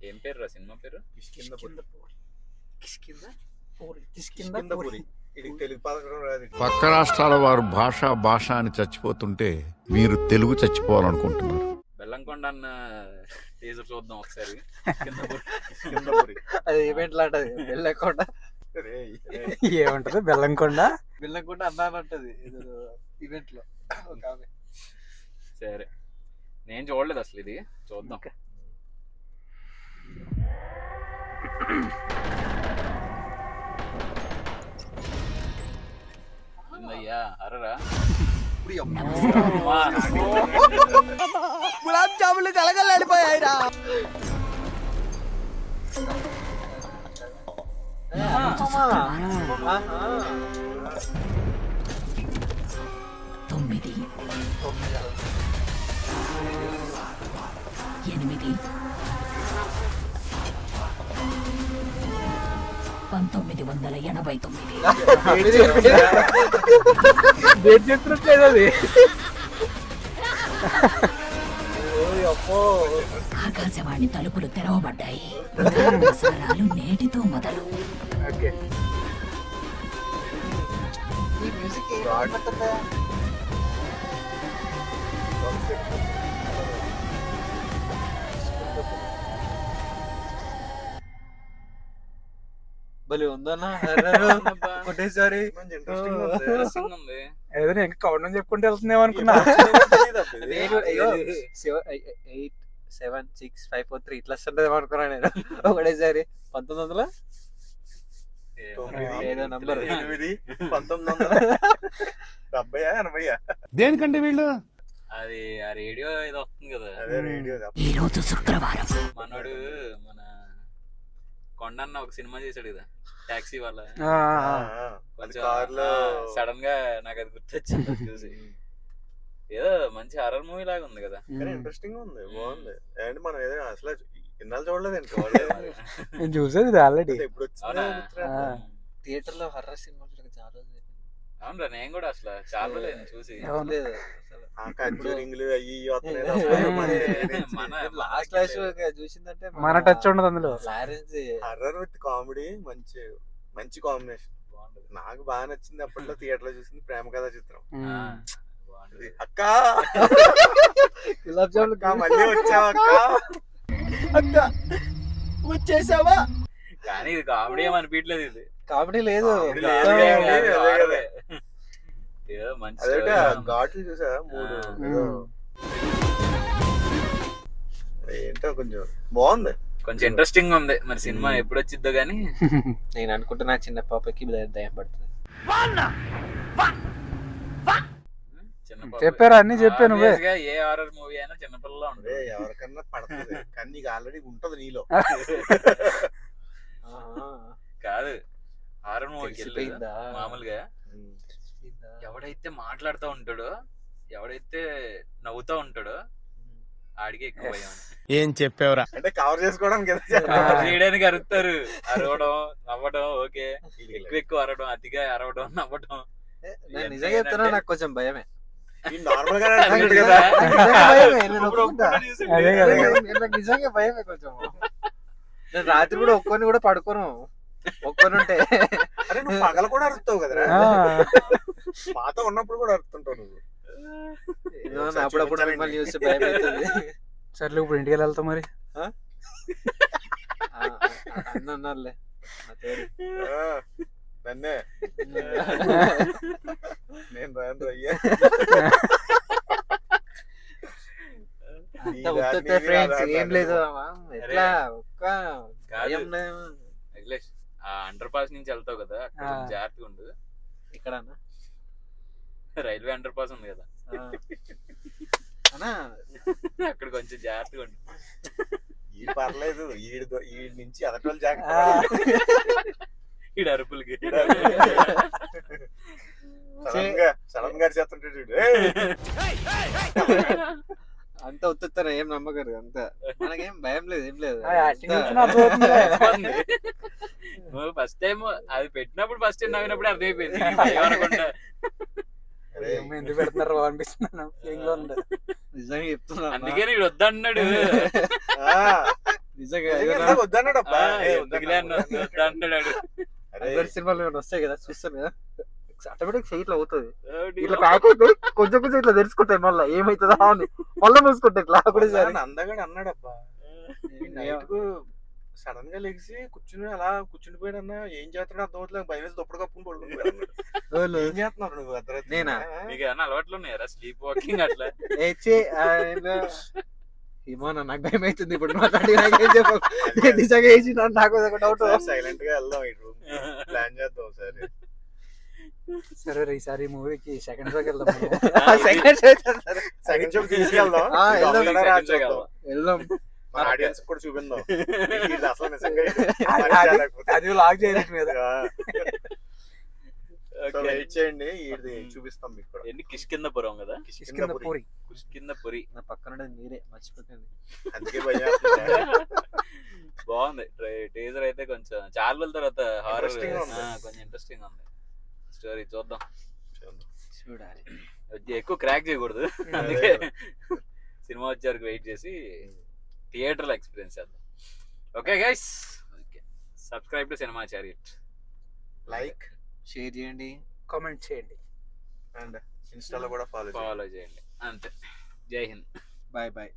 ఏం పేరు రా సినిమా పేరు? పక్క రాష్ట్రాల వారు భాష అని చచ్చిపోతుంటే మీరు తెలుగు చచ్చిపోవాలనుకుంటున్నారు. బెల్లంకొండ అన్న టీజర్ చూద్దాం ఒకసారి. అది ఈవెంట్ లాంటది. బెల్లంకొండ ఏమంటది? బెల్లంకొండ అన్నానంటది ఈవెంట్ లో. సరే, నేను చూడలేదు అసలు, ఇది చూద్దాం. అయ్యా అరరా గులాబ్ జాములు కలగలాడిపోయాయిరా. తొమ్మిది 8 1989 అది ఆకాశవాణి తలుపులు తెరవబడ్డాయి. సారాలు నేటితో మొదలు. భలే ఉందన్నా ఒకటేసారి. ఏదో ఇంకా కౌంట్ చెప్పుకుంటే వెళ్తుందేమో అనుకున్నా. 8 7 6 5 4 3 ఇట్లా వస్తుంటది అనుకున్నా నేను ఒకటేసారి. 1900 ఏదో నంబర్ 1970 దేనికంటే వీళ్ళు అది ఆ రేడియో ఏదో వస్తుంది కదా. ఈ రోజు శుక్రవారం. మనోడు మన కొండన్న ఒక సినిమా చేశాడు కదా, టాక్సీ వాళ్ళ. కొంచెం సడన్ గా నాకు అది గుర్తొచ్చింది చూసి. ఏదో మంచి హారర్ మూవీ లాగా ఉంది కదా. ఇంట్రెస్టింగ్ ఉంది, బాగుంది. అంటే మనం ఏదో అసలు ఇన్నాళ్ళు చూడలేదు. నేను చూసేది ఆల్రెడీ. ఎప్పుడు థియేటర్ లో హర్రర్ సినిమా చాలా రోజులు. అవునరా, నేను కూడా అసలు చాలా లేదు చూసి. లాస్ట్ క్లాస్ చూసిందంటే మన టచ్ ఉండదు అందులో. హర్రర్ విత్ కామెడీ మంచి కాంబినేషన్. నాకు బాగా నచ్చింది అప్పట్లో థియేటర్ లో చూసింది ప్రేమ కథా చిత్రం. అక్క గులాబ్ జాములు మళ్ళీ వచ్చావా అక్క వచ్చేసావా. కానీ ఇది కామెడీ ఏమి అనిపించలేదు. ఇది కామెడీ లేదు. ఏదో మంచి ఘాట్లు చూసా 3 ఏంటో కొంచెం బాగుంది, కొంచెం ఇంట్రెస్టింగ్ ఉంది. మరి సినిమా ఎప్పుడు వచ్చిద్దో గానీ నేను అనుకుంటున్నా చిన్న పాపకి దయం పడుతుంది. చెప్పారా? అన్ని చెప్పాను. ఏ హారర్ మూవీ అయినా చిన్నపిల్లలా ఉంటుంది. ఎవరికన్నా పడుతుంది, కానీ నీకు ఆల్రెడీ ఉంటది నీలో. కాదు, హారర్ మూవీకి వెళ్ళి మామూలుగా ఎవడైతే మాట్లాడుతూ ఉంటాడో, ఎవడైతే నవ్వుతూ ఉంటాడో ఆడికి ఎక్కువ భయం. ఏం చెప్పావురా? అంటే కవర్ చేసుకోవడానికి చేయడానికి అరుస్తారు. అరవడం నవ్వడం ఓకే, ఎక్కువ అరవడం, అతిగా అరవడం నవ్వడం. నిజంగా చెప్తున్నా, నాకు కొంచెం భయమే. నార్మల్ గా నిజంగా భయమే కొంచెం. నేను రాత్రి కూడా ఒక్కొని కూడా పడుకోను. ఒక్కనుంటే అరే నువ్వు పగల కూడా అరుస్తావు కదరా. మాతో ఉన్నప్పుడు కూడా అరుస్తుంటావు నువ్వు. అప్పుడప్పుడు మిమ్మల్ని చూస్తే భయం అవుతుంది. సర్లే, ఇప్పుడు ఇంటికి వెళ్తాం మరి. అన్నారులే నన్నే నేను రాను అయ్యా. ఫ్రెండ్స్ ఏం లేదు, ఎట్లా ఒక్క అండర్ పాస్ నుంచి వెళ్తావు కదా, జాగ్రత్తగా ఉండు. ఇక్కడ రైల్వే అండర్ పాస్ ఉంది కదా, అక్కడ కొంచెం జాగ్రత్తగా ఉండు. ఈ పర్లేదు, ఈ నుంచి అదటోళ్ళు జాగ్రత్త. ఈ అరుపులకి సడన్ గా చేస్తుంటాడు. అంతా ఉత్తుతారా, ఏం నమ్మకరు. అంతా మనకేం భయం లేదు, ఏం లేదు. ఫస్ట్ టైం అది పెట్టినప్పుడు, ఫస్ట్ టైం నవ్వినప్పుడు అర్థమైపోయింది. ఎందుకు పెడుతున్నారు అనిపిస్తున్నాను. నిజంగా చెప్తున్నా, అందుకే నీడు వద్దన్నాడు. నిజంగా వద్దన్నాడు అబ్బా ఎందుకులే అన్న వద్దు అంటున్నాడు. అందరి సినిమాలు ఏమైనా వస్తాయి కదా చూస్తాను కదా ఆటోమేటిక్ ఇట్లా అవుతుంది ఇట్లా ప్యాక్ అయితే కొంచెం కొంచెం ఇట్లా తెరుచుకుంటాయి మళ్ళీ ఏమైతుందా అని మళ్ళీ మూసుకుంటాయి ఇట్లా ఒకటేసారి అందగాడు అన్నాడు అబ్బా నైట్ సడన్ గా లెగిసి కూర్చుని అలా కూర్చుండిపోయాడు అన్న ఏం చేస్తున్నాడు అర్థం అవుతుంది భయం వేసి దుప్పటి కప్పుకుని పడుకుని ఏం చేస్తున్నావు నువ్వు అర్ధరాత్రి నేనా? మీకు ఏమన్నా అలవాట్లు ఉన్నాయా స్లీప్ వాకింగ్ అట్లా? ఏమో నాకు భయం అవుతుంది ఇప్పుడు మాట్లాడి నాకేం చెప్పకు నిజంగా వేసి నాకు ఒక డౌట్ సైలెంట్ గా వెళ్దాం ఈ రూమ్ ప్లాన్ చేద్దాం ఒకసారి. సరే ఈసారి మూవీకి సెకండ్ షోకి వెళ్దాం సెకండ్ షో తీసుకెళ్దాం వెళ్దాం మన ఆడియన్స్ కూడా చూపిందాం ఇది అసలు నిజంగా అది లాక్ చేయలేదు మీద వెయిట్ చేయండి ఇది చూపిస్తాం మీకు కూడా. ఎన్ని కిష్కిందపురం కదా? పూరి కిష్కిందపురి నా పక్కన మీరే మర్చిపోతుంది అందుకే భయం బాగుంది. టీజర్ అయితే కొంచెం చాలా రోజుల తర్వాత హారర్ Interesting గా ఉంది. కొంచెం ఇంట్రెస్టింగ్ ఉంది స్టోరీ. చూద్దాం. చూడాలి. ఎక్కువ క్రాక్ చేయకూడదు అందుకే సినిమా వచ్చే వరకు వెయిట్ చేసి థియేటర్లో ఎక్స్పీరియన్స్ చేద్దాం. Okay guys, subscribe to cinema chariot, like share చేయండి, కామెంట్ చేయండి అండ్ ఇన్స్టాలో కూడా ఫాలో చేయండి. అంతే. జై హింద్. Bye bye.